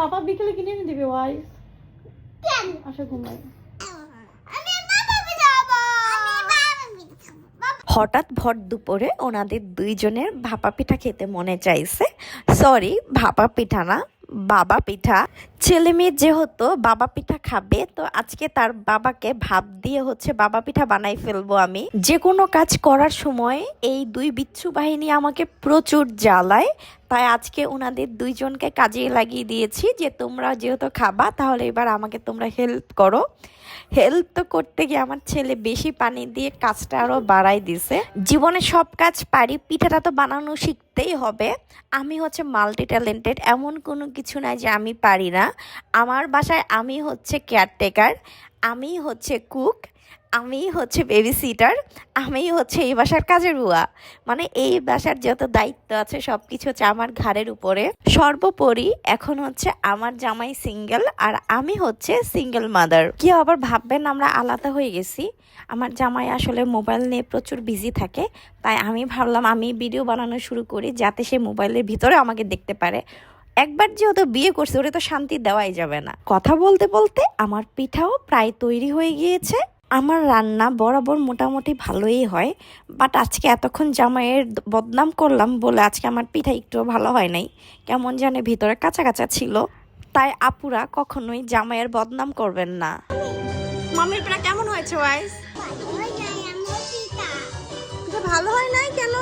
পাপা বিকেলে কিনে এনে দিবে ওয়াইফ। কেন? আসো ঘুমাই। হঠাৎ ভর দুপুরে ওনাদের দুইজনের ভাপা পিঠা খেতে মনে চাইছে। সরি, ভাপা পিঠা না, বাবা পিঠা। ছেলে মেয়ে যেহেতু বাবা পিঠা খাবে, তো আজকে তার বাবাকে ভাপ দিয়ে বাবা পিঠা বানাই ফেলবো আমি। যে কোনো কাজ করার সময় এই দুই বিচ্ছু বাহিনী আমাকে প্রচুর জ্বালায়, তাই আজকে ওনাদের দুইজনকে কাজে লাগিয়ে দিয়েছি যে তোমরা যেহেতু খাবা, তাহলে এবার আমাকে তোমরা হেল্প করো। হেল্প তো করতে গিয়ে আমার ছেলে বেশি পানি দিয়ে কাজটা আরও বাড়াই দিছে। জীবনে সব কাজ পারি, পিঠাটা তো বানানো শিখতেই হবে। আমি মাল্টি ট্যালেন্টেড, এমন কোনো কিছু নাই যে আমি পারি না। আমার বাসায় আমি কেয়ারটেকার, আমি কুক, আমি বেবি সিটার, আমি এই বাসার কাজের বুয়া। মানে এই বাসার যত দায়িত্ব আছে সব কিছু আমার ঘাড়ের উপরে। সর্বোপরি এখন আমার জামাই সিঙ্গেল, আর আমি সিঙ্গেল মাদার। কেউ আবার ভাববেন আমরা আলাদা হয়ে গেছি। আমার জামাই আসলে মোবাইল নিয়ে প্রচুর বিজি থাকে, তাই আমি ভাবলাম আমি ভিডিও বানানো শুরু করি, যাতে সে মোবাইলের ভিতরে আমাকে দেখতে পারে। একবার যেহেতু বিয়ে করছে, ওরে তো শান্তি দেওয়াই যাবে না। কথা বলতে বলতে আমার পিঠাও প্রায় তৈরি হয়ে গিয়েছে। আমার রান্না বরাবর মোটামুটি ভালোই হয়, বাট আজকে এতক্ষণ জামাইয়ের বদনাম করলাম বলে আজকে আমার পিঠা একটুও ভালো হয় নাই, কেমন জানে ভিতরে কাঁচা কাঁচা ছিল। তাই আপুরা কখনোই জামাইয়ের বদনাম করবেন না। মামির পিঠা কেমন হয়েছে ওয়াইস? ভালো হয় নাই কেন?